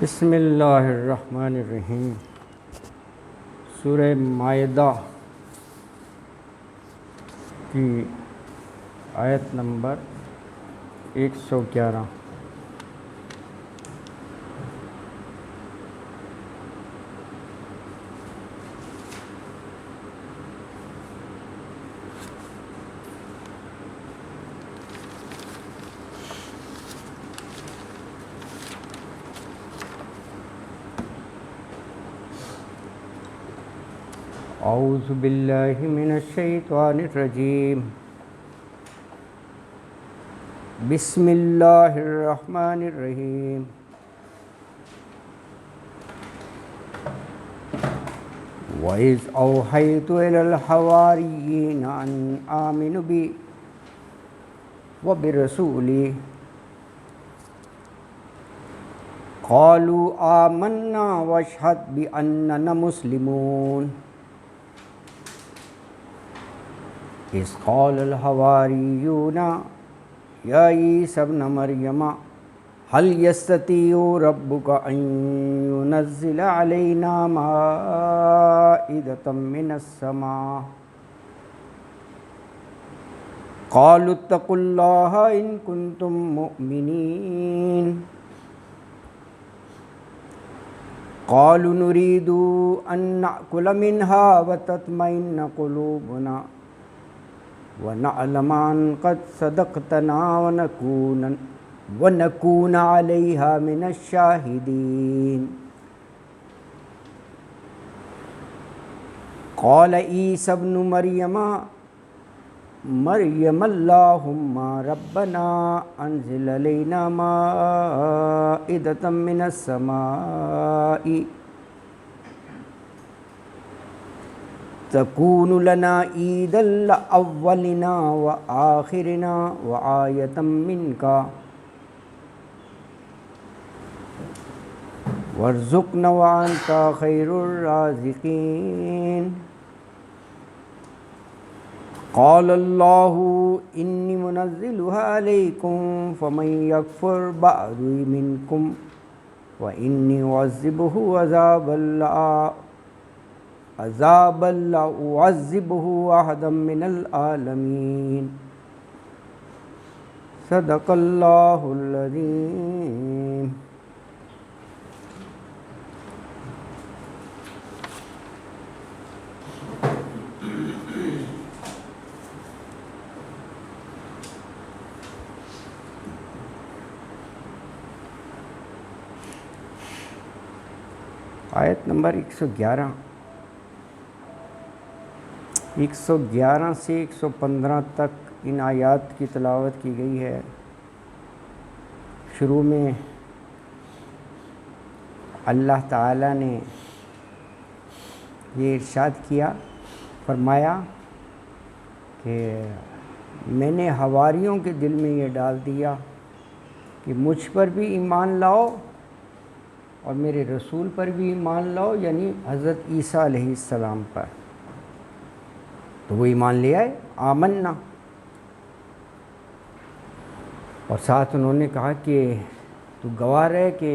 بسم اللہ الرحمن الرحیم۔ سورہ مائدہ کی آیت نمبر 111۔ اعوذ باللہ من الشیطان الرجیم، بسم اللہ الرحمن الرحیم۔ وَإِذْ أَوْحَيْتُ إِلَى الْحَوَارِيِّينَ أَنْ آمِنُوا بِي وَبِرَسُولِي قَالُوا آمَنَّا وَاشْهَدْ بِأَنَّنَا مُسْلِمُونَ إِذْ قَالَ الْحَوَارِيُّونَ يَا عِيسَى ابْنَ مَرْيَمَ هَلْ يَسْتَطِيعُ رَبُّكَ أَن يُنَزِّلَ عَلَيْنَا مَائِدَةً مِّنَ السَّمَاءِ قَالُوا اتَّقُوا اللَّهَ إِن كُنتُم مُّؤْمِنِينَ قَالُوا نُرِيدُ أَن نَّأْكُلَ مِنْهَا وَتَطْمَئِنَّ قُلُوبُنَا وَنَعْلَمَ أَن قَدْ صَدَقْتَنَا وَنَكُونَ عَلَيْهَا مِنَ الشَّاهِدِينَ قَالَ عِيسَى ابْنُ مَرْيَمَ اللَّهُمَّ رَبَّنَا أَنزِلْ عَلَيْنَا مَائِدَةً مِّنَ السَّمَاءِ تَكُونُ لَنَا عِيدًا لِّأَوَّلِنَا وَآخِرِنَا وَآيَةً مِّنكَ وَارْزُقْنَا وَأَنتَ خَيْرُ الرَّازِقِينَ قَالَ اللَّهُ إِنِّي مُنَزِّلُهَا عَلَيْكُمْ فَمَن يَكْفُرْ بَعْدُ مِنكُمْ وَإِنِّي أُعَذِّبُهُ عَذَابًا لَّا أُعَذِّبُهُ أَحَدًا مِّنَ الْعَالَمِينَ صدق اللہ العظیم۔ آیت نمبر 111 سے 115 تک ان آیات کی تلاوت کی گئی ہے۔ شروع میں اللہ تعالیٰ نے یہ ارشاد کیا، فرمایا کہ میں نے حواریوں کے دل میں یہ ڈال دیا کہ مجھ پر بھی ایمان لاؤ اور میرے رسول پر بھی ایمان لاؤ، یعنی حضرت عیسیٰ علیہ السلام پر۔ تو وہ ایمان لے آئے، آمنا، اور ساتھ انہوں نے کہا کہ تو گواہ رہے کہ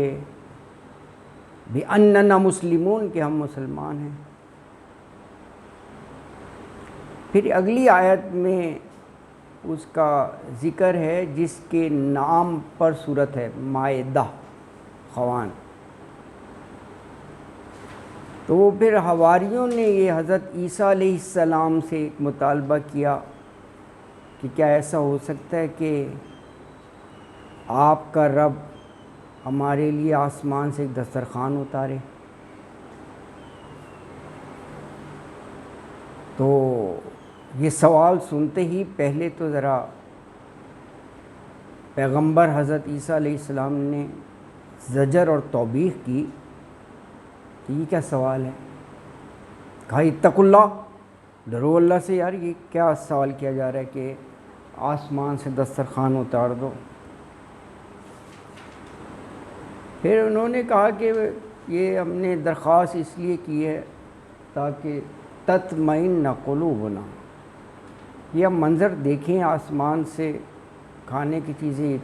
بِأَنَّنَا مُسْلِمُونَ، کہ ہم مسلمان ہیں۔ پھر اگلی آیت میں اس کا ذکر ہے جس کے نام پر صورت ہے، مائدہ، خوان۔ تو پھر حواریوں نے یہ حضرت عیسیٰ علیہ السلام سے ایک مطالبہ کیا کہ کیا ایسا ہو سکتا ہے کہ آپ کا رب ہمارے لیے آسمان سے ایک دسترخوان اتارے؟ تو یہ سوال سنتے ہی پہلے تو ذرا پیغمبر حضرت عیسیٰ علیہ السلام نے زجر اور توبیخ کی کہ یہ کیا سوال ہے۔ کہا اتقوا اللہ، ڈرو اللہ سے، یار یہ کیا سوال کیا جا رہا ہے کہ آسمان سے دسترخوان اتار دو۔ پھر انہوں نے کہا کہ یہ ہم نے درخواست اس لیے کی ہے تاکہ تطمئن قلوبنا، یہ ہم منظر دیکھیں آسمان سے کھانے کی چیزیں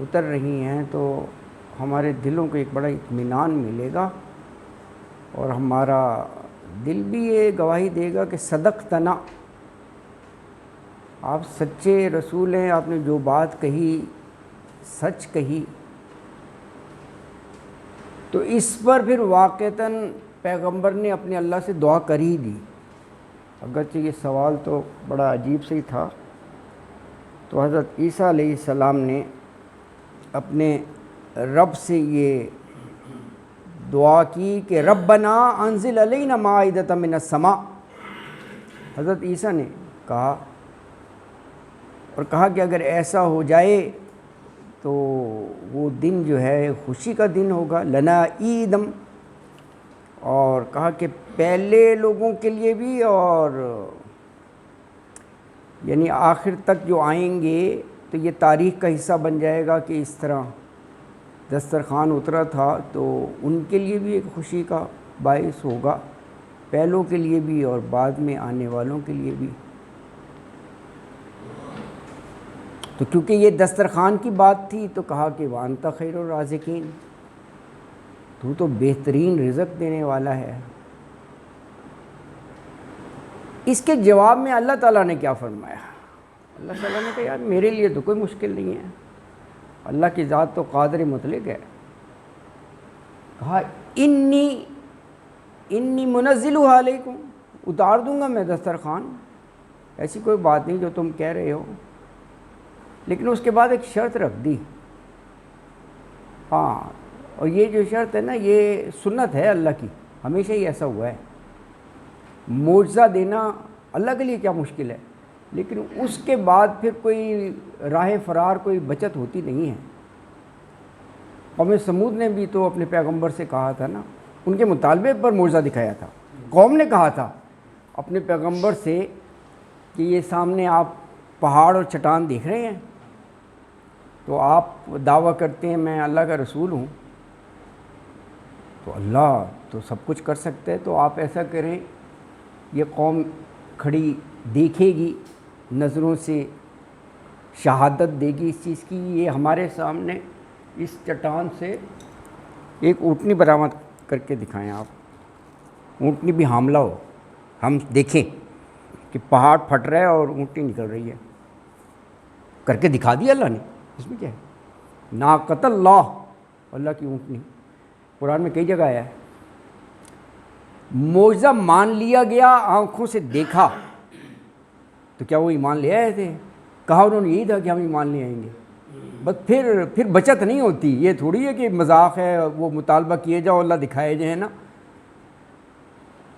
اتر رہی ہیں تو ہمارے دلوں کو ایک بڑا اطمینان ملے گا، اور ہمارا دل بھی یہ گواہی دے گا کہ صدقتنا، آپ سچے رسول ہیں، آپ نے جو بات کہی سچ کہی۔ تو اس پر پھر واقعتاً پیغمبر نے اپنے اللہ سے دعا کر ہی دی، اگرچہ یہ سوال تو بڑا عجیب سے ہی تھا۔ تو حضرت عیسیٰ علیہ السلام نے اپنے رب سے یہ دعا کی کہ ربنا انزل علینا مائدۃ من السماء۔ حضرت عیسیٰ نے کہا اور کہا کہ اگر ایسا ہو جائے تو وہ دن جو ہے خوشی کا دن ہوگا، لنا عیدم، اور کہا کہ پہلے لوگوں کے لیے بھی اور یعنی آخر تک جو آئیں گے تو یہ تاریخ کا حصہ بن جائے گا کہ اس طرح دسترخوان اترا تھا، تو ان کے لیے بھی ایک خوشی کا باعث ہوگا، پہلوں کے لیے بھی اور بعد میں آنے والوں کے لیے بھی۔ تو کیونکہ یہ دسترخوان کی بات تھی تو کہا کہ وانت خیر الرازقین، تو تو بہترین رزق دینے والا ہے۔ اس کے جواب میں اللہ تعالیٰ نے کیا فرمایا؟ اللہ تعالیٰ نے کہا یار میرے لیے تو کوئی مشکل نہیں ہے، اللہ کی ذات تو قادر مطلق ہے۔ کہا انی منزلها علیکم، اتار دوں گا میں دسترخوان، ایسی کوئی بات نہیں جو تم کہہ رہے ہو، لیکن اس کے بعد ایک شرط رکھ دی۔ ہاں، اور یہ جو شرط ہے نا یہ سنت ہے اللہ کی، ہمیشہ ہی ایسا ہوا ہے۔ معجزہ دینا اللہ کے لیے کیا مشکل ہے، لیکن اس کے بعد پھر کوئی راہ فرار، کوئی بچت ہوتی نہیں ہے۔ قوم سمود نے بھی تو اپنے پیغمبر سے کہا تھا نا، ان کے مطالبے پر معجزہ دکھایا تھا۔ قوم نے کہا تھا اپنے پیغمبر سے کہ یہ سامنے آپ پہاڑ اور چٹان دیکھ رہے ہیں، تو آپ دعویٰ کرتے ہیں میں اللہ کا رسول ہوں، تو اللہ تو سب کچھ کر سکتے ہے، تو آپ ایسا کریں، یہ قوم کھڑی دیکھے گی، نظروں سے شہادت دے گی اس چیز کی، یہ ہمارے سامنے اس چٹان سے ایک اونٹنی برآمد کر کے دکھائیں، آپ اونٹنی بھی حاملہ ہو، ہم دیکھیں کہ پہاڑ پھٹ رہا ہے اور اونٹنی نکل رہی ہے، کر کے دکھا دیا اللہ نے۔ اس میں کیا ہے؟ ناقۃ اللہ، اللہ کی اونٹنی، قرآن میں کئی جگہ آیا ہے۔ معجزہ مان لیا گیا، آنکھوں سے دیکھا، تو کیا وہ ایمان لے آئے تھے؟ کہا انہوں نے یہی تھا کہ ہم ایمان لے آئیں گے، بس پھر بچت نہیں ہوتی، یہ تھوڑی ہے کہ مذاق ہے، وہ مطالبہ کیے جاؤ اللہ دکھائے جائیں نا۔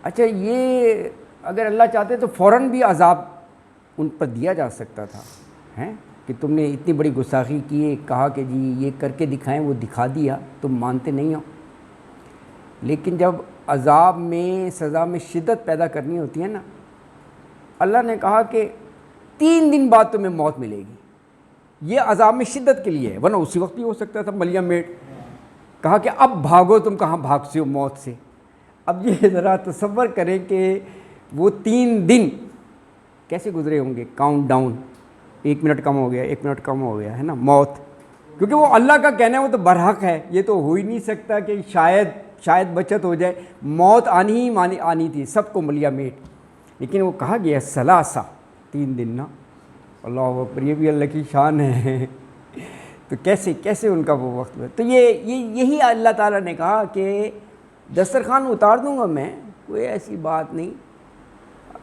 اچھا، یہ اگر اللہ چاہتے تو فوراً بھی عذاب ان پر دیا جا سکتا تھا، ہیں کہ تم نے اتنی بڑی گستاخی کی، کہا کہ جی یہ کر کے دکھائیں، وہ دکھا دیا، تم مانتے نہیں ہو۔ لیکن جب عذاب میں، سزا میں شدت پیدا کرنی ہوتی ہے نا، اللہ نے کہا کہ 3 دن بعد تمہیں موت ملے گی، یہ عذاب میں شدت کے لیے ہے، ورنہ اسی وقت بھی ہو سکتا تھا ملیا میٹ۔ کہا کہ اب بھاگو، تم کہاں بھاگتے ہو موت سے۔ اب یہ ذرا تصور کریں کہ وہ 3 دن کیسے گزرے ہوں گے، کاؤنٹ ڈاؤن، 1 منٹ کم ہو گیا، 1 منٹ کم ہو گیا، ہے نا، موت، کیونکہ وہ اللہ کا کہنا ہے، وہ تو برحق ہے، یہ تو ہو ہی نہیں سکتا کہ شاید بچت ہو جائے، موت آنی تھی سب کو ملیا میٹ، لیکن وہ کہا گیا ثلاثہ، 3 دن نا، اللہ اکبر، یہ بھی اللہ کی شان ہے۔ تو کیسے ان کا وہ وقت ہے۔ تو یہی اللہ تعالیٰ نے کہا کہ دسترخوان اتار دوں گا میں، کوئی ایسی بات نہیں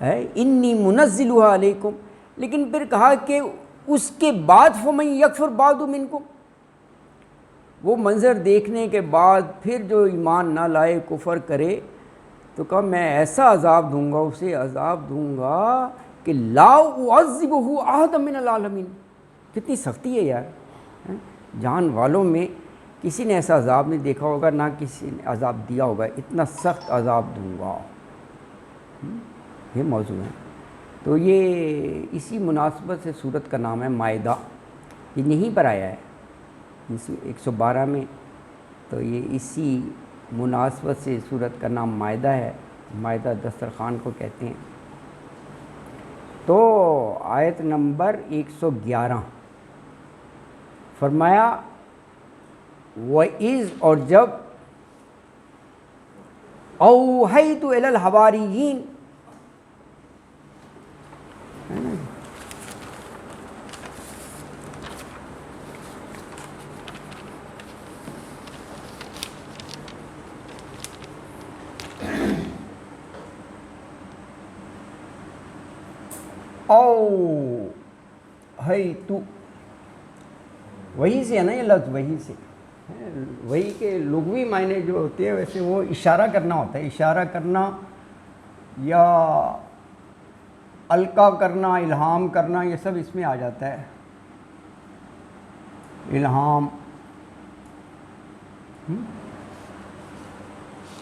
ہے، انی منزلها علیکم، لیکن پھر کہا کہ اس کے بعد فمن یکفر بعد منکم، وہ منظر دیکھنے کے بعد پھر جو ایمان نہ لائے، کفر کرے، تو کہا میں ایسا عذاب دوں گا، اسے عذاب دوں گا کہ لا اعذبہ احد من العالمین۔ کتنی سختی ہے یار، جان والوں میں کسی نے ایسا عذاب نہیں دیکھا ہوگا، نہ کسی نے عذاب دیا ہوگا، اتنا سخت عذاب دوں گا۔ یہ موضوع ہے۔ تو یہ اسی مناسبت سے سورت کا نام ہے مائدہ، یہ یہیں پر آیا ہے 112 میں، تو یہ اسی مناسبت سے سورت کا نام مائدہ ہے، مائدہ دسترخوان کو کہتے ہیں۔ تو آیت نمبر 111 فرمایا وَإِذْ اور جب أَوْحَيْتُ إِلَى الْحَوَارِيِّينَ، أَوْحَيْتُ، وہی سے ہے نا یہ لفظ، وہی سے، وہی کے لغوی معنی جو ہوتے ہیں ویسے وہ اشارہ کرنا ہوتا ہے، اشارہ کرنا یا القا کرنا، الہام کرنا، یہ سب اس میں آ جاتا ہے، الہام۔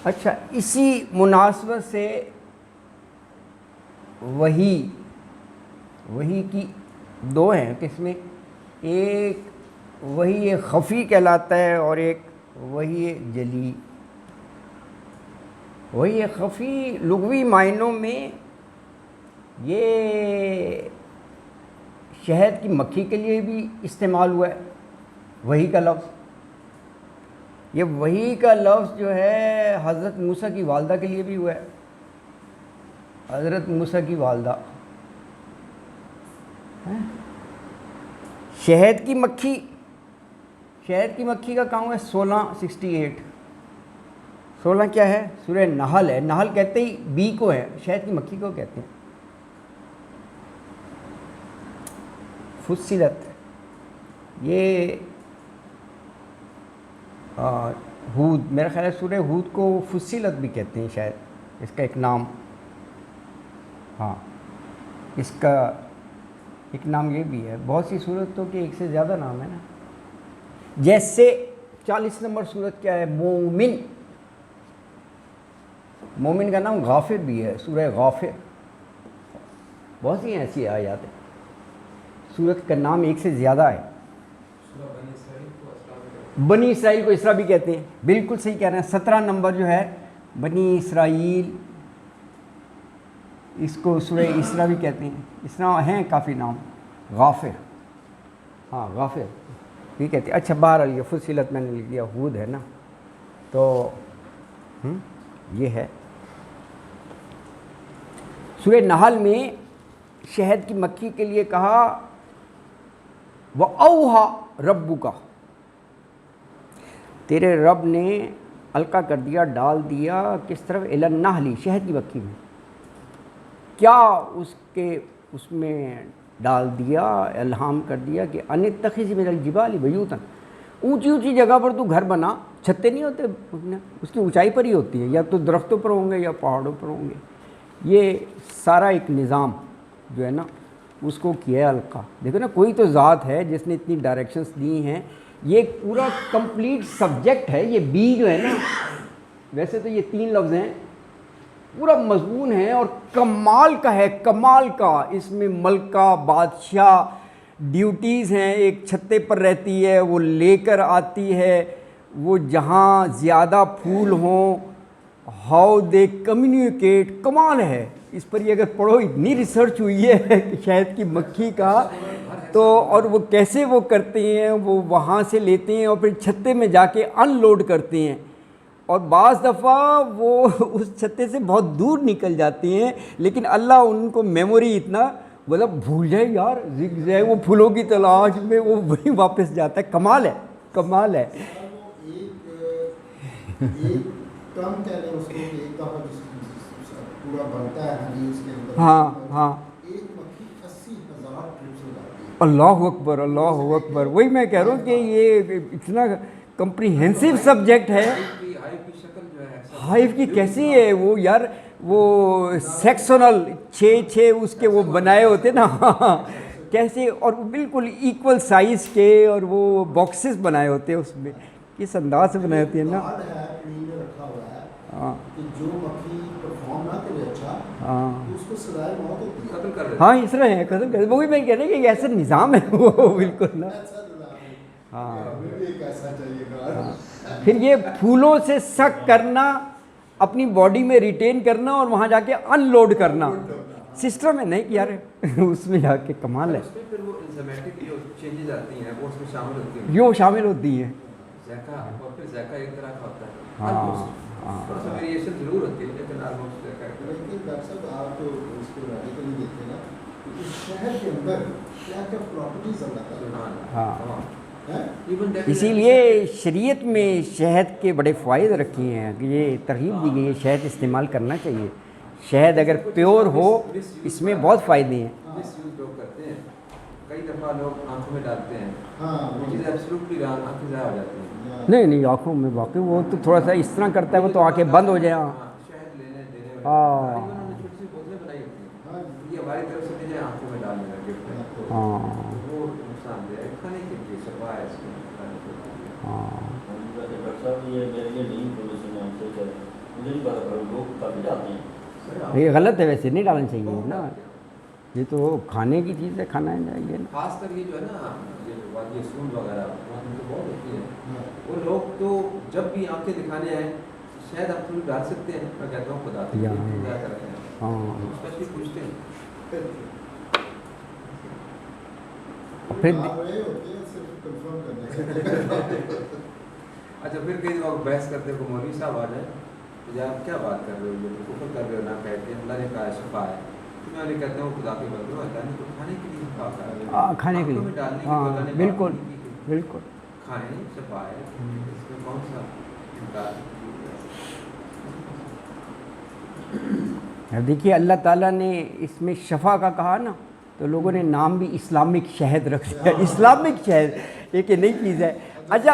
اچھا، اسی مناسبت سے وحی کی دو ہیں قسمیں، ایک وحی خفی کہلاتا ہے اور ایک وحی جلی۔ وحی خفی لغوی معنوں میں یہ شہد کی مکھی کے لیے بھی استعمال ہوا ہے وحی کا لفظ۔ یہ وحی کا لفظ جو ہے حضرت موسیٰ کی والدہ کے لیے بھی ہوا ہے، حضرت موسیٰ کی والدہ۔ شہد کی مکھی، شہد کی مکھی کا کام ہے 1668۔ 16 کیا ہے؟ سورہ نحل ہے، نحل کہتے ہی بی کو ہے، شہد کی مکھی کو کہتے ہیں۔ فصلت، یہ ہود، میرا خیال ہے سورہ ہود کو فصلت بھی کہتے ہیں شاید، اس کا ایک نام، ہاں اس کا ایک نام یہ بھی ہے۔ بہت سی صورتوں کے ایک سے زیادہ نام ہے نا، جیسے 40 نمبر صورت کیا ہے؟ مومن، مومن کا نام غافر بھی ہے، سورہ غافر۔ بہت سی ایسی آیات ہیں، صورت کا نام ایک سے زیادہ ہے۔ بنی اسرائیل کو اسرا بھی کہتے ہیں، بالکل صحیح کہہ رہے ہیں۔ 17 نمبر جو ہے بنی اسرائیل، اس کو سورہ اسرا بھی کہتے ہیں، اسرا ہیں کافی نام، غافر، ہاں غافر یہ کہتے ہیں۔ اچھا بہرحال یہ فصلت میں نے لکھ دیا، ہود ہے نا، تو یہ ہے۔ سورہ نحل میں شہد کی مکھی کے لیے کہا وَأَوْحَى رَبُّكَ، تیرے رب نے القا کر دیا، ڈال دیا، کس طرف؟ الی النحل، شہد کی مکھی میں۔ کیا اس میں ڈال دیا، الہام کر دیا کہ ان اتخذ من الجبال بیوتا، اونچی اونچی جگہ پر تو گھر بنا، چھتے نہیں ہوتے اس کی اونچائی پر ہی ہوتی ہیں، یا تو درختوں پر ہوں گے یا پہاڑوں پر ہوں گے۔ یہ سارا ایک نظام جو ہے نا اس کو کیا ہے القا۔ دیکھو نا، کوئی تو ذات ہے جس نے اتنی ڈائریکشنز دی ہیں، یہ ایک پورا کمپلیٹ سبجیکٹ ہے۔ یہ بی جو ہے نا، ویسے تو یہ 3 لفظ ہیں، پورا مضمون ہے اور کمال کا ہے، کمال کا۔ اس میں ملکہ، بادشاہ، ڈیوٹیز ہیں، ایک چھتے پر رہتی ہے، وہ لے کر آتی ہے، وہ جہاں زیادہ پھول ہوں، ہاؤ دے کمیونیکیٹ، کمال ہے اس پر۔ یہ اگر پڑھو، اتنی ریسرچ ہوئی ہے کہ شہد کی مکھی کا تو، اور وہ کیسے وہ کرتے ہیں، وہ وہاں سے لیتے ہیں اور پھر چھتے میں جا کے ان لوڈ کرتے ہیں، اور بعض دفعہ وہ اس چھتے سے بہت دور نکل جاتے ہیں، لیکن اللہ ان کو میموری اتنا، مطلب بھول جائے یار، زگ جائے وہ پھولوں کی تلاش میں، وہ وہیں واپس جاتا ہے۔ کمال ہے، کمال ہے۔ ہاں ہاں، اللہ اکبر، اللہ اکبر، وہی میں کہہ رہا ہوں کہ یہ اتنا کمپریہنسو سبجیکٹ ہے۔ ہائیو کی کیسی ہے وہ یار، وہ سیکسونل 6 اس کے وہ بنائے ہوتے نا کیسے، اور بالکل ایکول سائز کے، اور وہ باکسز بنائے ہوتے ہیں اس میں، کس انداز سے بنائے ہوتے ہیں نا۔ ہاں ہاں اس طرح ہے، قتل کر، وہی میں کہہ رہا کہ ایسا نظام ہے وہ بالکل نا۔ ہاں پھر یہ پھولوں سے سک کرنا، اپنی باڈی میں ریٹین کرنا اور وہاں جا کے ان لوڈ کرنا، سسٹم ہے نہیں کہ یار اس میں جا کے کمال ہے، یوں شامل ہوتی ہیں۔ ذائقہ اور پھر ذائقہ ایک طرح کا ہوتا ہے. ہاں تھوڑا سا ویریشن ضرور ہوتی ہے لیکن آلموسٹ ذائقہ ایک طرح. لیکن ڈاکٹر صاحب آپ تو اس کو ریڈیکلی دیکھتے ہیں نا کہ اس شہر کے اندر کیا کیا پراپرٹیز اللہ تعالیٰ. ہاں ایون اسی لیے شریعت میں شہد کے بڑے فوائد رکھے ہیں کہ یہ ترغیب دی گئی ہے شہد استعمال کرنا چاہیے. شہد اگر پیور ہو اس میں بہت فائدے ہیں. مس یوز لوگ کرتے ہیں, کئی دفعہ لوگ آنکھوں میں ڈالتے ہیں, ہاں وہ چیز ایبسلیوٹلی آنکھیں ضائع ہو جاتی ہیں. نہیں آنکھوں میں واقعی وہ تو تھوڑا سا اس طرح کرتا ہے وہ تو آنکھیں بند ہو جائیں. شہد لینے دینے ہاں انہوں نے چھوٹی سی بوتلیں بنائی ہوتی ہیں, یہ ہماری طرف سے دیجیے آنکھوں میں ڈالنے کا گفٹ ہے. ہاں وہ نقصان دہ ہے, کھانے کے لیے صفا ہے اس میں. ہاں ڈاکٹر صاحب یہ میرے لیے نہیں انفارمیشن ہے, آپ سے کہہ رہے ہیں, مجھے نہیں پتا کرو لوگ کافی ڈالتے ہیں. یہ غلط ہے, ویسے نہیں ڈالنا چاہیے نا, یہ تو کھانے کی چیز ہے, کھانا چاہیے نا. خاص کر یہ جو ہے نا یہ وادی سون وغیرہ وہاں تو بہت ہوتی ہے, وہ لوگ تو جب بھی آنکھیں دکھانے آئیں شاید آپ تھوڑی ڈال سکتے ہیں. میں کہتا ہوں خدا کیا کرتے ہیں, ہاں اسپیشلی پوچھتے ہیں. پھر اچھا پھر کئی دفعہ بحث کرتے کو مولوی صاحب آ جائے تو جب آپ کیا بات کر رہے ہو, یہ کفر کر رہے ہو, نہ کہتے ہیں اللہ نے کہا شفا ہے, تو میں انہیں کہتا ہوں خدا کے بندے ہو, اللہ نے تو کھانے کے لیے شفا کہا ہے, کھانے کے لیے, ہاں بالکل بالکل کھائیں شفا ہے, اس میں کون سا انکار. دیکھیے اللہ تعالیٰ نے اس میں شفا کا کہا نا, تو لوگوں نے نام بھی اسلامک شہد رکھ دیا. اسلامک شہد ایک نئی چیز ہے. اچھا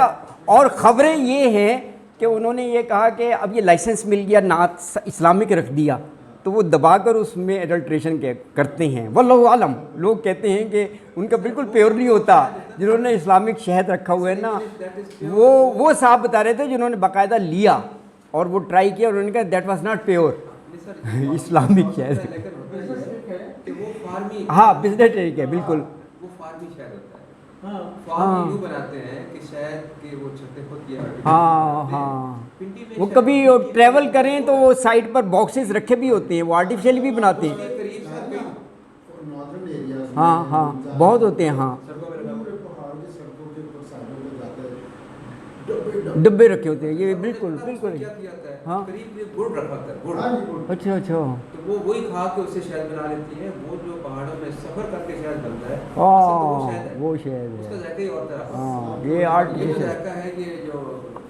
اور خبریں یہ ہیں کہ انہوں نے یہ کہا کہ اب یہ لائسنس مل گیا, نعت اسلامک رکھ دیا, تو وہ دبا کر اس میں ایڈلٹریشن کرتے ہیں. واللہ عالم, لوگ کہتے ہیں کہ ان کا بالکل پیور نہیں ہوتا. جنہوں نے اسلامک شہد رکھا ہوا ہے نا, وہ صاحب بتا رہے تھے جنہوں نے باقاعدہ لیا اور وہ ٹرائی کیا, انہوں نے کہا that was not pure Islamic شہد. ہاں بزنس ٹرک ہے بالکل. وہ فارمی شہد ہوتا ہے, فارمی یوں بناتے ہیں کہ شہد کے وہ چھتے خود کیا. ہاں وہ کبھی ٹریول کریں تو وہ سائڈ پر باکسز رکھے بھی ہوتے ہیں, وہ آرٹیفیشیل بھی بناتے ہیں. ہاں بہت ہوتے ہیں. ہاں ڈبے رکھے ہوتے ہیں, یہ بالکل ہاں. اچھا تو وہ وہی کھا کے اسے شہد بنا لیتی ہیں. وہ جو پہاڑوں میں سفر کر کے شہد بنتا ہے, وہ شہد ہے, اس کا ذائقہ ہی اور طرح. ہاں یہ آرٹیفیشیل ذائقہ ہے کہ جو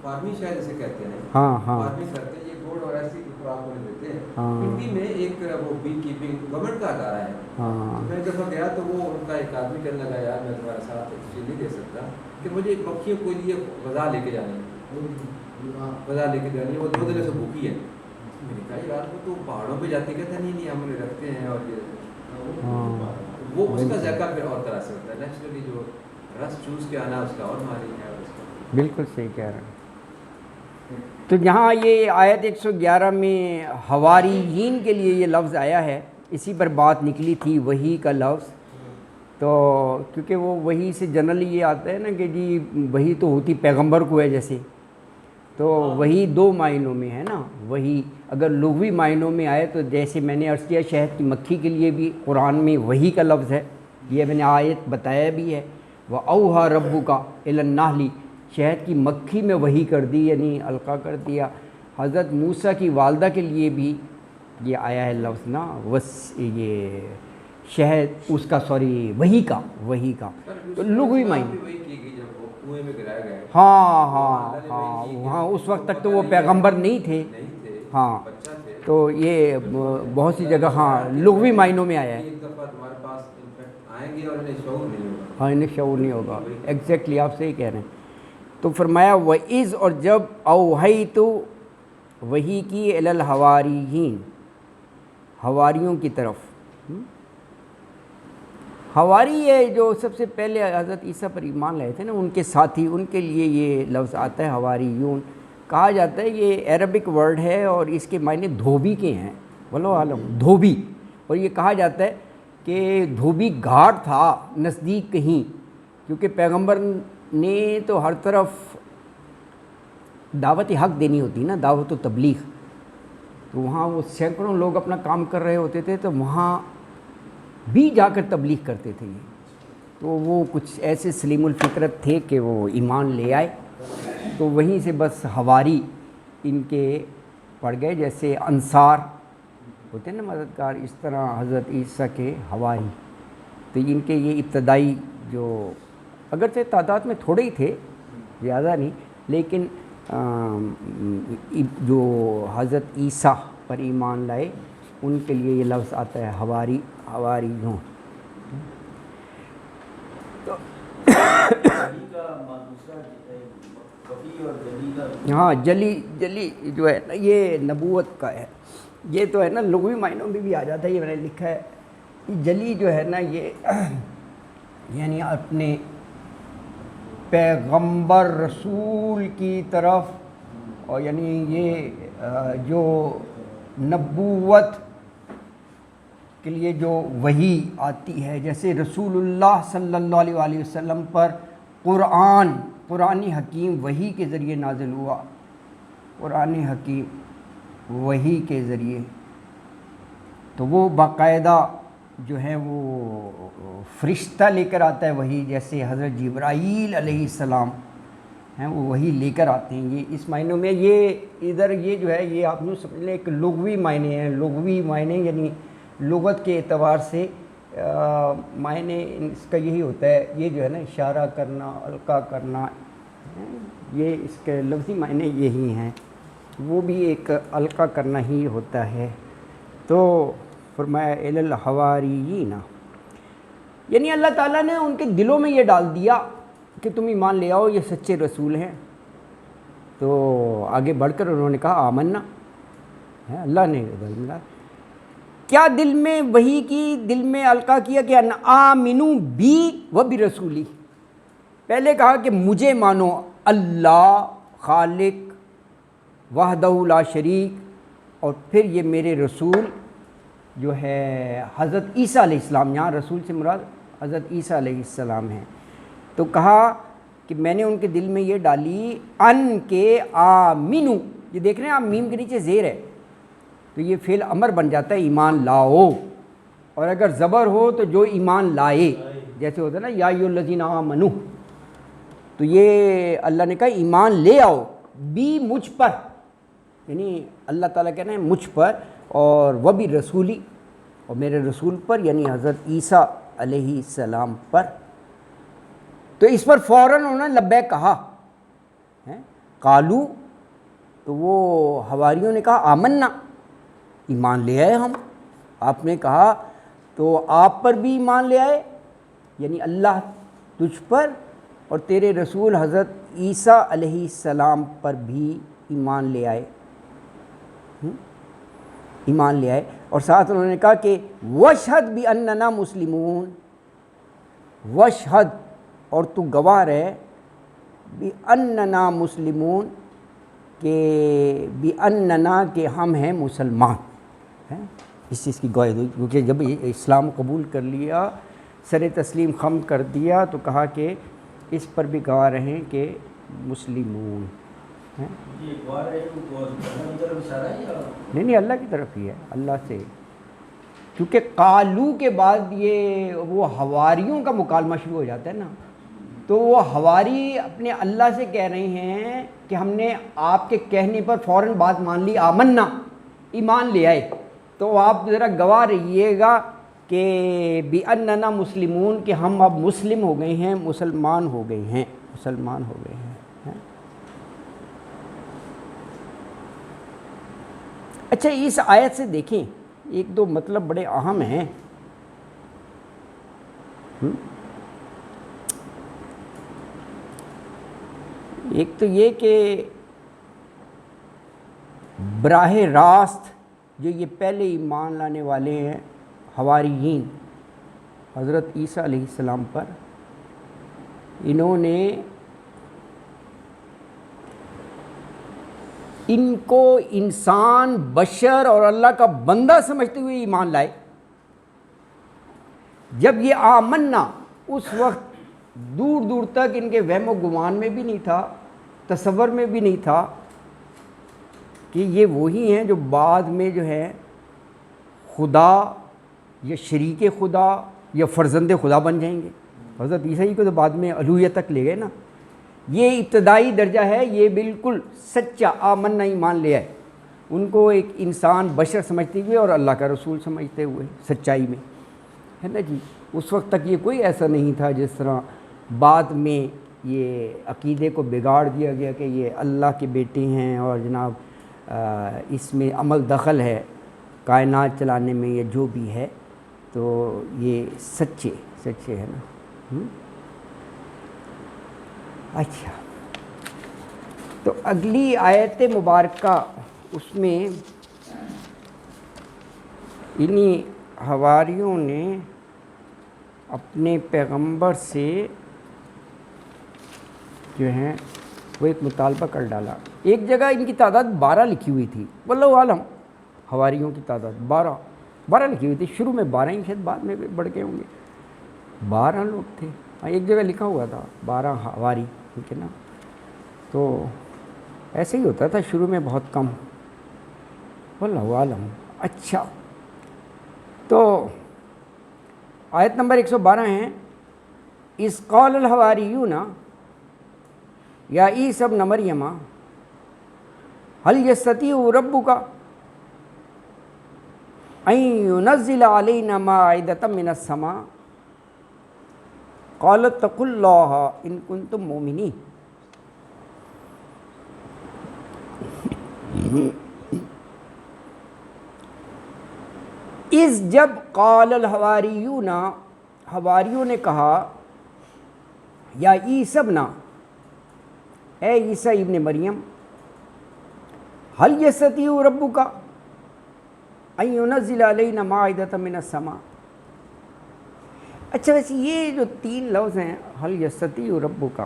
فارمی شہد اسے کہتے ہیں. ہاں فارمی کرتے ہیں, یہ گوڑ اور ایسی خوراک میں دیتے ہیں. پنڈی میں ایک وہ بی کیپنگ گورنمنٹ کا ادارہ ہے. میں ایک دفعہ گیا تو وہ ان کا ایک آدمی کہنے لگا یار میں تمہارے ساتھ چیز نہیں دے سکتا کہ مجھے مکھیوں کے لیے غذا لے کے جانی ہے, وہ 2 دن سے بھوکی ہے. میں نے کہا یار وہ تو پہاڑوں پہ جاتے, کہتا نہیں ہم انہیں رکھتے ہیں, اور یہ وہ اس کا ذائقہ پھر اور طرح سے ہوتا ہے. نیچرلی جو رس چوس کے آنا اس کا اور ماری ہے. بالکل صحیح کہہ رہے ہیں. تو یہاں یہ آیت 111 میں حواریین کے لیے یہ لفظ آیا ہے, اسی پر بات نکلی تھی وحی کا لفظ. تو کیونکہ وہ وحی سے جنرلی یہ آتا ہے نا کہ جی وحی تو ہوتی پیغمبر کو ہے جیسے, تو وہی 2 معنوں میں ہے نا. وہی اگر لغوی معنوں میں آئے تو جیسے میں نے عرض کیا شہد کی مکھی کے لیے بھی قرآن میں وحی کا لفظ ہے, یہ میں نے آیت بتایا بھی ہے. وَأَوْحَىٰ رَبُّكَ إِلَى النَّحْلِ, شہد کی مکھی میں وحی کر دی, یعنی القا کر دیا. حضرت موسیٰ کی والدہ کے لیے بھی یہ آیا ہے لفظ نا, یہ شہد اس کا وحی کا تو لغوی معنی. ہاں اس وقت تک تو وہ پیغمبر نہیں تھے. ہاں تو یہ بہت سی جگہ ہاں لغوی معنوں میں آیا ہے. ہاں انہیں شعور نہیں ہوگا. ایگزیکٹلی آپ صحیح کہہ رہے ہیں. تو فرمایا وَإِذْ, اور جب اوحیت وحی کی الی الحواریین, حواریوں کی طرف. حواری ہے جو سب سے پہلے حضرت عیسیٰ پر ایمان لائے تھے نا, ان کے ساتھی, ان کے لیے یہ لفظ آتا ہے حواریون. کہا جاتا ہے یہ عربک ورڈ ہے اور اس کے معنی دھوبی کے ہیں. واللہ عالم, دھوبی. اور یہ کہا جاتا ہے کہ دھوبی گھاٹ تھا نزدیک کہیں, کیونکہ پیغمبر نے تو ہر طرف دعوت حق دینی ہوتی نا, دعوت و تبلیغ. تو وہاں وہ سینکڑوں لوگ اپنا کام کر رہے ہوتے تھے, تو وہاں بھی جا کر تبلیغ کرتے تھے یہ. تو وہ کچھ ایسے سلیم الفطرت تھے کہ وہ ایمان لے آئے. تو وہیں سے بس حواری ان کے پڑ گئے، جیسے انصار ہوتے ہیں نا مددگار، اس طرح حضرت عیسیٰ کے حواری. تو ان کے یہ ابتدائی جو اگرچہ تعداد میں تھوڑے ہی تھے، زیادہ نہیں، لیکن جو حضرت عیسیٰ پر ایمان لائے ان کے لیے یہ لفظ آتا ہے حواری، حواریون. ہاں جلی جو ہے نا یہ نبوت کا ہے. یہ تو ہے نا لغوی معنوں میں بھی آ جاتا ہے، یہ میں نے لکھا ہے. جلی جو ہے نا یہ یعنی اپنے پیغمبر رسول کی طرف، اور یعنی یہ جو نبوت کے لیے جو وحی آتی ہے، جیسے رسول اللہ صلی اللہ علیہ وآلہ وسلم پر قرآن حکیم وحی کے ذریعے نازل ہوا. قرآن حکیم وحی کے ذریعے تو وہ باقاعدہ جو ہے وہ فرشتہ لے کر آتا ہے وحی، جیسے حضرت جبرائیل علیہ السلام ہیں وہ وحی لے کر آتے ہیں. یہ اس معنوں میں یہ ادھر یہ جو ہے یہ آپ نے سمجھ لیں ایک لغوی معنی ہیں. لغوی معنی یعنی لغت کے اعتبار سے معنی اس کا یہی ہوتا ہے، یہ جو ہے نا اشارہ کرنا، القاء کرنا، یہ اس کے لفظی معنی یہی ہیں. وہ بھی ایک القاء کرنا ہی ہوتا ہے. تو فرمایا الی الحواریین، یعنی اللہ تعالیٰ نے ان کے دلوں میں یہ ڈال دیا کہ تم ایمان لے آؤ، یہ سچے رسول ہیں. تو آگے بڑھ کر انہوں نے کہا آمنا، اللہ نے کیا دل میں وحی کی، دل میں القاء کیا کہ ان آمنو بی و برسولی. پہلے کہا کہ مجھے مانو، اللہ خالق وحدہ لا شریک، اور پھر یہ میرے رسول جو ہے حضرت عیسیٰ علیہ السلام، یہاں رسول سے مراد حضرت عیسیٰ علیہ السلام ہیں. تو کہا کہ میں نے ان کے دل میں یہ ڈالی ان کے آمنو، یہ دیکھ رہے ہیں آپ میم کے نیچے زیر ہے تو یہ فعل امر بن جاتا ہے ایمان لاؤ، اور اگر زبر ہو تو جو ایمان لائے، جیسے ہوتا ہے نا یا ایھا الذین آمنو، تو یہ اللہ نے کہا ایمان لے آؤ بھی مجھ پر، یعنی اللہ تعالیٰ کہنا ہے مجھ پر، اور وہ بھی رسولی، اور میرے رسول پر یعنی حضرت عیسیٰ علیہ السلام پر. تو اس پر فوراً انہوں نے لبیک کہا. قالو، تو وہ حواریوں نے کہا آمنا، ایمان لے آئے ہم. آپ نے کہا تو آپ پر بھی ایمان لے آئے، یعنی اللہ تجھ پر اور تیرے رسول حضرت عیسیٰ علیہ السلام پر بھی ایمان لے آئے، ایمان لے آئے. اور ساتھ انہوں نے کہا کہ وشہد باننا مسلمون، وشہد، اور تو گواہ رہے، باننا مسلمون، کہ باننا کہ ہم ہیں مسلمان. اس چیز کی گواہی ہوئی، کیونکہ جب اسلام قبول کر لیا، سر تسلیم خم کر دیا، تو کہا کہ اس پر بھی گواہ رہیں کہ مسلمون. نہیں اللہ کی طرف ہی ہے، اللہ سے، کیونکہ قالو کے بعد یہ وہ حواریوں کا مکالمہ شروع ہو جاتا ہے نا. تو وہ حواری اپنے اللہ سے کہہ رہے ہیں کہ ہم نے آپ کے کہنے پر فوراً بات مان لی، آمنا، ایمان لے آئے. تو آپ ذرا گواہ رہیے گا کہ بِأَنَّنَا مسلمون، کہ ہم اب مسلم ہو گئے ہیں، مسلمان ہو گئے ہیں، مسلمان ہو گئے ہیں. اچھا اس آیت سے دیکھیں ایک دو مطلب بڑے اہم ہیں. ایک تو یہ کہ براہ راست جو یہ پہلے ایمان لانے والے ہیں حواریین حضرت عیسیٰ علیہ السلام پر، انہوں نے ان کو انسان، بشر اور اللہ کا بندہ سمجھتے ہوئے ایمان لائے. جب یہ آمنا، اس وقت دور دور تک ان کے وہم و گمان میں بھی نہیں تھا، تصور میں بھی نہیں تھا کہ یہ وہی ہیں جو بعد میں جو ہے خدا یا شریک خدا یا فرزند خدا بن جائیں گے. حضرت عیسیٰ کو تو بعد میں الوہیت تک لے گئے نا. یہ ابتدائی درجہ ہے، یہ بالکل سچا آمنا ایمان لے آئے، ان کو ایک انسان بشر سمجھتے ہوئے اور اللہ کا رسول سمجھتے ہوئے سچائی میں، ہے نا جی۔ اس وقت تک یہ کوئی ایسا نہیں تھا جس طرح بعد میں یہ عقیدے کو بگاڑ دیا گیا کہ یہ اللہ کے بیٹے ہیں اور جناب اس میں عمل دخل ہے کائنات چلانے میں یا جو بھی ہے، تو یہ سچے ہے نا۔ اچھا، تو اگلی آیت مبارکہ اس میں انہی حواریوں نے اپنے پیغمبر سے جو ہیں وہ ایک مطالبہ کر ڈالا۔ ایک جگہ ان کی تعداد 12 لکھی ہوئی تھی، واللہ عالم، حواریوں کی تعداد 12 لکھی ہوئی تھی، شروع میں 12 ہی، شاید بعد میں بڑھ گئے ہوں گے، 12 لوگ تھے، ایک جگہ لکھا ہوا تھا 12 حواری، ٹھیک ہے نا۔ تو ایسے ہی ہوتا تھا شروع میں بہت کم، واللہ عالم۔ اچھا، تو آیت نمبر 112 ہیں، اذ قال الحواریون یا عیسی ابن مریم هل یستطیع ربک ان ينزل علینا مائدۃ من السماء قالوا اتقوا اللہ ان کنتم مؤمنین۔ اس جب قال الحواریون، حواریوں نے کہا، یا عیسی ابن، اے عیسی ابن مریم، هل یستطیع ربک ان ينزل علینا مائدۃ من السماء۔ اچھا، ویسے یہ جو 3 لفظ ہیں هل یستطیع ربک،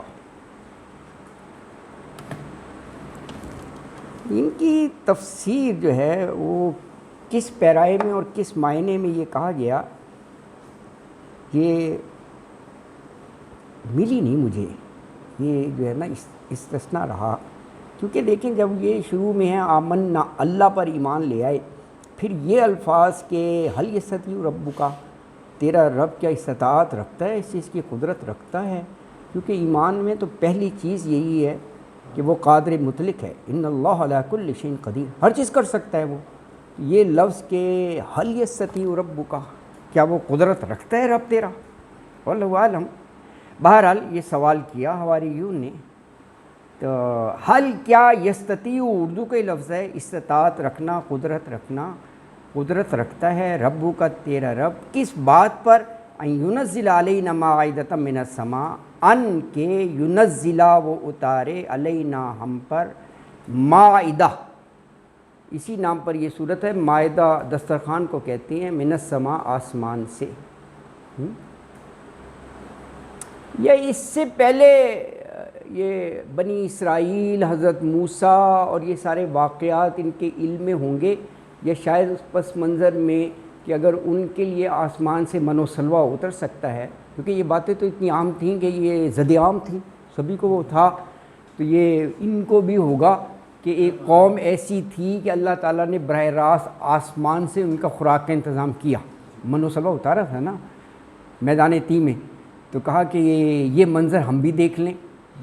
ان کی تفسیر جو ہے وہ کس پیرائے میں اور کس معنی میں یہ کہا گیا، یہ ملی نہیں مجھے، یہ جو ہے نا استثناء رہا، کیونکہ دیکھیں جب یہ شروع میں ہے آمنا، اللہ پر ایمان لے آئے، پھر یہ الفاظ کہ هل یستطیع ربک، تیرا رب کیا استطاعت رکھتا ہے، اس چیز کی قدرت رکھتا ہے، کیونکہ ایمان میں تو پہلی چیز یہی ہے کہ وہ قادر مطلق ہے، ان اللہ علی کل شیء قدیر، ہر چیز کر سکتا ہے وہ۔ یہ لفظ کہ هل یستطیع ربک، کیا وہ قدرت رکھتا ہے رب تیرا، واللہ عالم۔ بہرحال یہ سوال کیا حواریون نے، تو حل کیا یستطیع اردو کا لفظ ہے، استطاعت رکھنا، قدرت رکھنا، قدرت رکھتا ہے ربو کا تیرا رب، کس بات پر، ان ینزل علینا مائدۃ من السماء، ان کے ینزلہ وہ اتارے، علینا ہم پر، مائدہ، اسی نام پر یہ صورت ہے، مائدہ دسترخوان کو کہتے ہیں، من السماء آسمان سے۔ یہ اس سے پہلے یہ بنی اسرائیل، حضرت موسیٰ اور یہ سارے واقعات ان کے علم میں ہوں گے، یا شاید اس پس منظر میں کہ اگر ان کے لیے آسمان سے من و سلوہ اتر سکتا ہے، کیونکہ یہ باتیں تو اتنی عام تھیں کہ یہ زد عام تھیں، سبھی کو وہ تھا، تو یہ ان کو بھی ہوگا کہ ایک قوم ایسی تھی کہ اللہ تعالیٰ نے براہ راست آسمان سے ان کا خوراک کا انتظام کیا، من و سلوہ اتارا تھا نا میدان تی میں، تو کہا کہ یہ منظر ہم بھی دیکھ لیں،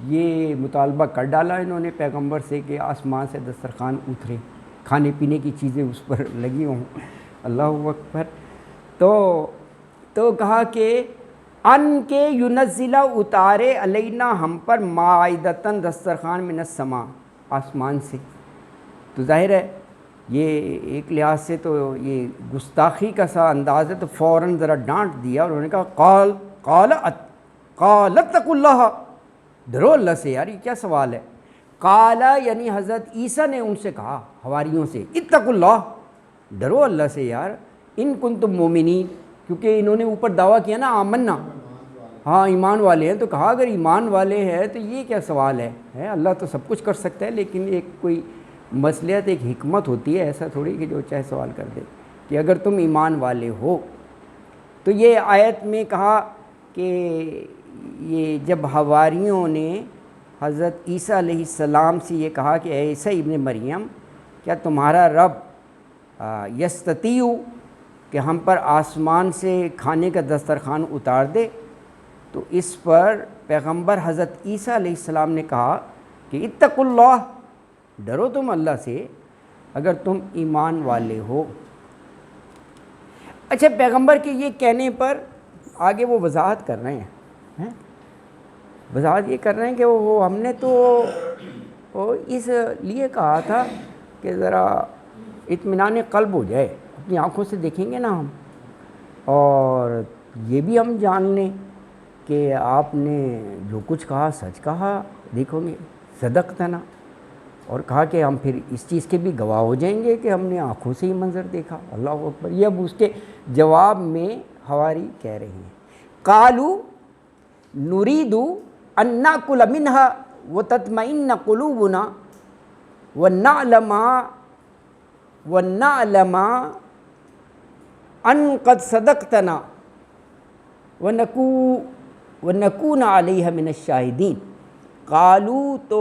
یہ مطالبہ کر ڈالا انہوں نے پیغمبر سے کہ آسمان سے دسترخوان اترے، کھانے پینے کی چیزیں اس پر لگی ہوں، اللہ اکبر۔ تو کہا کہ ان کے ینزلہ اتارے، علینا ہم پر، مائدۃ دسترخوان، من السماء آسمان سے۔ تو ظاہر ہے یہ ایک لحاظ سے تو یہ گستاخی کا سا انداز ہے، تو فوراً ذرا ڈانٹ دیا اور انہوں نے کہا قال اتقوا اللہ، ڈرو اللہ سے، یار یہ کیا سوال ہے۔ قال یعنی حضرت عیسیٰ نے ان سے کہا، حواریوں سے، اتقوا اللہ، ڈرو اللہ سے یار، ان کنتم مومنین، کیونکہ انہوں نے اوپر دعویٰ کیا نا آمنا، ہاں ایمان والے ہیں، تو کہا اگر ایمان والے ہیں تو یہ کیا سوال ہے، اللہ تو سب کچھ کر سکتا ہے، لیکن ایک کوئی مصلحت، ایک حکمت ہوتی ہے، ایسا تھوڑی کہ جو چاہے سوال کر دے، کہ اگر تم ایمان والے ہو۔ تو یہ آیت میں کہا کہ یہ جب حواریوں نے حضرت عیسیٰ علیہ السلام سے یہ کہا کہ اے عیسی ابن مریم، کیا تمہارا رب یستطیع کہ ہم پر آسمان سے کھانے کا دسترخوان اتار دے، تو اس پر پیغمبر حضرت عیسیٰ علیہ السلام نے کہا کہ اتقوا اللہ، ڈرو تم اللہ سے اگر تم ایمان والے ہو۔ اچھا، پیغمبر کے یہ کہنے پر آگے وہ وضاحت کر رہے ہیں، وضاحت یہ کر رہے ہیں کہ وہ ہم نے تو اس لیے کہا تھا کہ ذرا اطمینان قلب ہو جائے، اپنی آنکھوں سے دیکھیں گے نا ہم، اور یہ بھی ہم جان لیں کہ آپ نے جو کچھ کہا سچ کہا، دیکھو گے صدقتنا، اور کہا کہ ہم پھر اس چیز کے بھی گواہ ہو جائیں گے کہ ہم نے آنکھوں سے ہی منظر دیکھا۔ اللہ اکبر۔ یہ اب اس کے جواب میں حواری کہہ رہے ہیں، قالوا نريد ان ناكل منها وتطمئن قلوبنا ونعلم ان قد صدقتنا ونكون عليها من الشاہدین۔ قالو، تو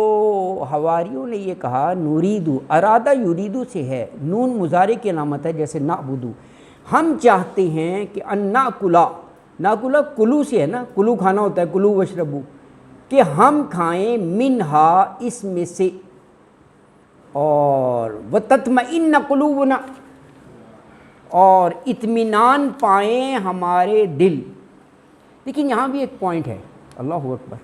حواریوں نے یہ کہا، نریدو، ارادہ یریدو سے ہے، نون مضارع کی علامت ہے جیسے نعبدو، ہم چاہتے ہیں کہ ان ناکلا کلو سے ہے نا، کلو کھانا ہوتا ہے، کلو وشربو، کہ ہم کھائیں منہا اس میں سے، اور وتطمئن قلوبنا، اور اطمینان پائیں ہمارے دل۔ لیکن یہاں بھی ایک پوائنٹ ہے، اللہ اکبر،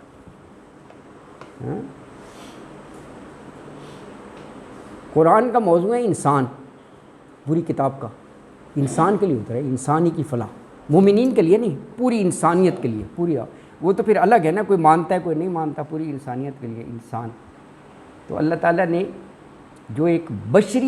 قرآن کا موضوع ہے انسان، پوری کتاب کا انسان کے لیے ہوتا ہے، انسانی کی فلاح، مومنین کے لیے نہیں، پوری انسانیت کے لیے، پوری، وہ تو پھر الگ ہے نا، کوئی مانتا ہے کوئی نہیں مانتا، پوری انسانیت کے لیے انسان۔ تو اللہ تعالیٰ نے جو ایک بشری